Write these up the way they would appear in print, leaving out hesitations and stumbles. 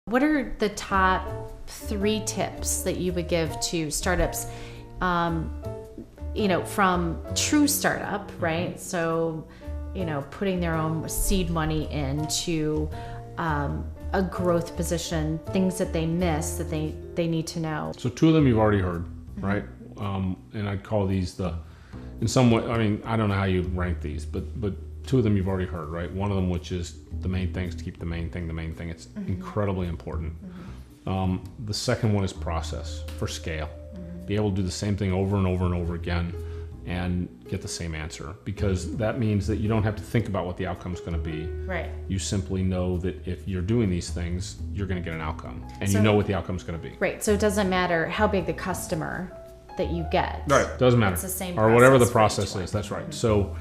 What are the top 3 tips that you would give to startups, from true startup, right? So, putting their own seed money into a growth position, things that they miss that they need to know. So 2 of them you've already heard, right? And I'd call these in some way, I don't know how you rank these, but 2 of them you've already heard, right? One of them, which is the main thing, is to keep the main thing. It's incredibly important. The second one is process for scale. Be able to do the same thing over and over and over again and get the same answer, because that means that you don't have to think about what the outcome is going to be. Right. You simply know that if you're doing these things, you're going to get an outcome, and you know what the outcome is going to be. Right. So it doesn't matter how big the customer that you get. Right. Doesn't matter. It's the same or whatever the process is. That's right. So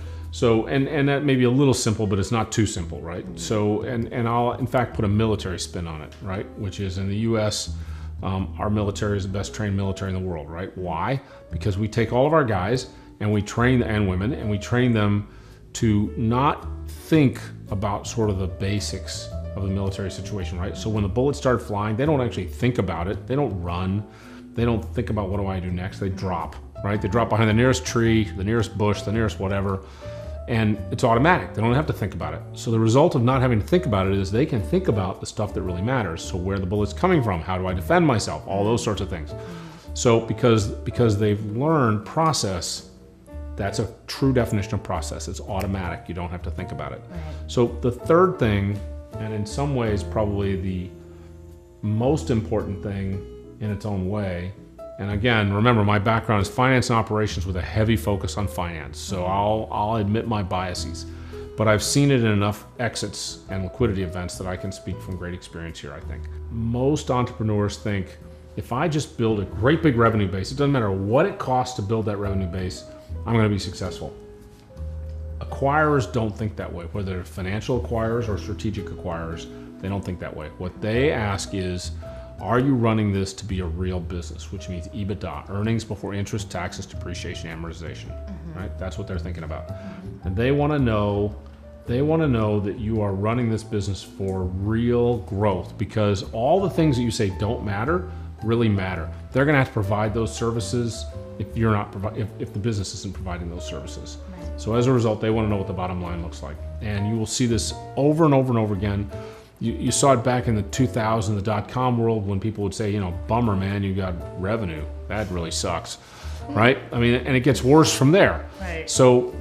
and that may be a little simple, but it's not too simple, right? So and I'll in fact put a military spin on it, right? Which is, in the U.S., our military is the best trained military in the world, right? Why? Because we take all of our guys and we train, and women, and we train them to not think about sort of the basics of the military situation, right? So when the bullets start flying, they don't actually think about it. They don't run. They don't think about, what do I do next? They drop, right? They drop behind the nearest tree, the nearest bush, the nearest whatever, and it's automatic. They don't have to think about it. So the result of not having to think about it is they can think about the stuff that really matters. So where the bullet's coming from, how do I defend myself, all those sorts of things. So because they've learned process, that's a true definition of process. It's automatic. You don't have to think about it. Right. So the third thing, and in some ways probably the most important thing in its own way, and again, remember, my background is finance and operations with a heavy focus on finance. So I'll admit my biases, but I've seen it in enough exits and liquidity events that I can speak from great experience here, I think. Most entrepreneurs think, if I just build a great big revenue base, it doesn't matter what it costs to build that revenue base, I'm going to be successful. Acquirers don't think that way, whether they're financial acquirers or strategic acquirers. They don't think that way. What they ask is, are you running this to be a real business, which means EBITDA, earnings before interest, taxes, depreciation, amortization, right? That's what they're thinking about. And they want to know that you are running this business for real growth, because all the things that you say don't matter really matter. They're going to have to provide those services if the business isn't providing those services. Right. So as a result, they want to know what the bottom line looks like. And you will see this over and over and over again. You saw it back in the 2000s, the dot-com world, when people would say, bummer, man, you got revenue. That really sucks, right? And it gets worse from there. Right. So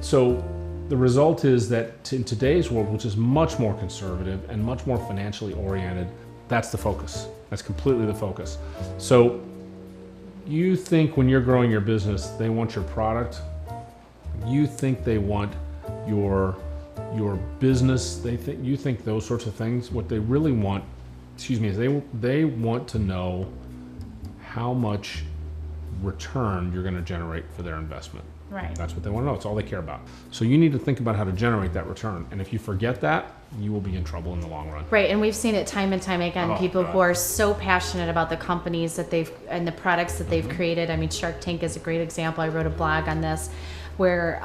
the result is that in today's world, which is much more conservative and much more financially oriented, that's the focus. That's completely the focus. So you think when you're growing your business, they want your product. You think they want your business. You think those sorts of things. What they really want, is they want to know how much return you're going to generate for their investment. Right. That's what they want to know. It's all they care about. So you need to think about how to generate that return. And if you forget that, you will be in trouble in the long run. Right. And we've seen it time and time again. People who are so passionate about the companies that and the products that they've created. Shark Tank is a great example. I wrote a blog on this, where,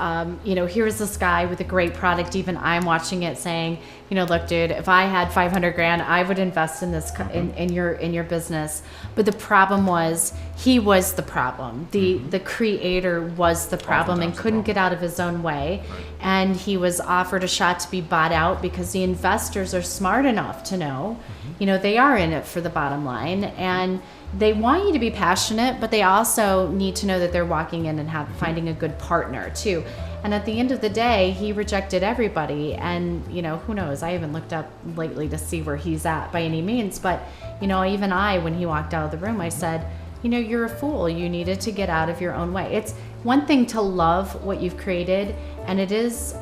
here's this guy with a great product. Even I'm watching it saying, look, dude, if I had $500,000, I would invest in this, in your business. But the problem was, he was the problem. The creator was the problem and couldn't get out of his own way. Right. And he was offered a shot to be bought out, because the investors are smart enough to know, they are in it for the bottom line. And they want you to be passionate, but they also need to know that they're walking in and finding a good partner too. And at the end of the day, he rejected everybody. And, who knows? I haven't looked up lately to see where he's at by any means. But, even when he walked out of the room, I said, you're a fool. You needed to get out of your own way. It's one thing to love what you've created. And it is,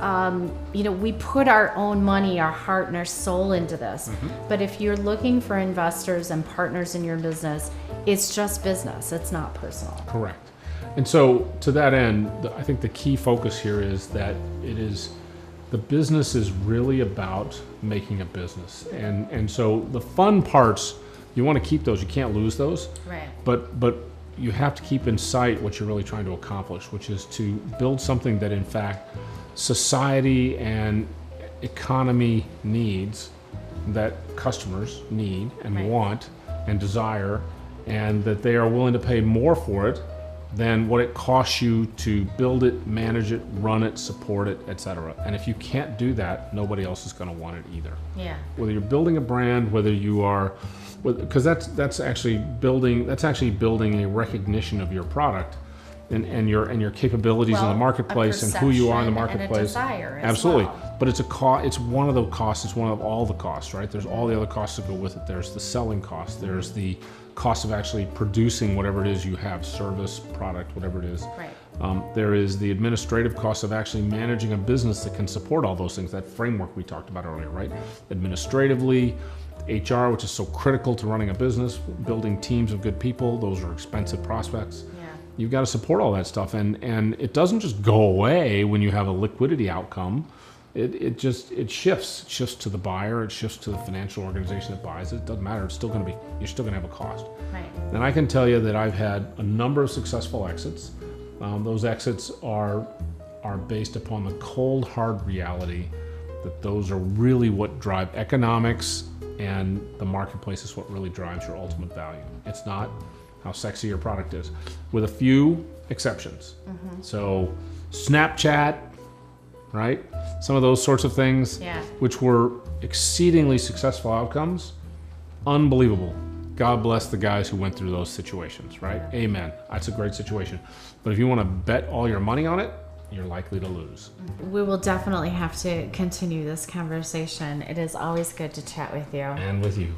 we put our own money, our heart, and our soul into this. But if you're looking for investors and partners in your business, it's just business. It's not personal. Correct. And so to that end, I think the key focus here is that the business is really about making a business. And so the fun parts, you want to keep those. You can't lose those. Right. But you have to keep in sight what you're really trying to accomplish, which is to build something that in fact society and economy needs, that customers need and Right. want and desire, and that they are willing to pay more for it than what it costs you to build it, manage it, run it, support it, etc. And if you can't do that, nobody else is going to want it either. Yeah. Whether you're building a brand, whether you are, because that's actually building a recognition of your product and your capabilities in the Well, marketplace a and who you are in the perception and a marketplace. desire as Absolutely. well. But it's it's one of the costs, it's one of all the costs, right? There's all the other costs that go with it. There's the selling cost, there's the cost of actually producing whatever it is you have, service, product, whatever it is. Right. There is the administrative cost of actually managing a business that can support all those things, that framework we talked about earlier, right? Administratively, HR, which is so critical to running a business, building teams of good people, those are expensive prospects. Yeah. You've got to support all that stuff, and it doesn't just go away when you have a liquidity outcome. It shifts to the buyer, it shifts to the financial organization that buys it. It doesn't matter. You're still going to have a cost. Right. And I can tell you that I've had a number of successful exits. Those exits are based upon the cold, hard reality that those are really what drive economics, and the marketplace is what really drives your ultimate value. It's not how sexy your product is, with a few exceptions. So Snapchat, right? Some of those sorts of things, Yeah. which were exceedingly successful outcomes, unbelievable. God bless the guys who went through those situations, right? Amen. That's a great situation. But if you want to bet all your money on it, you're likely to lose. We will definitely have to continue this conversation. It is always good to chat with you. And with you.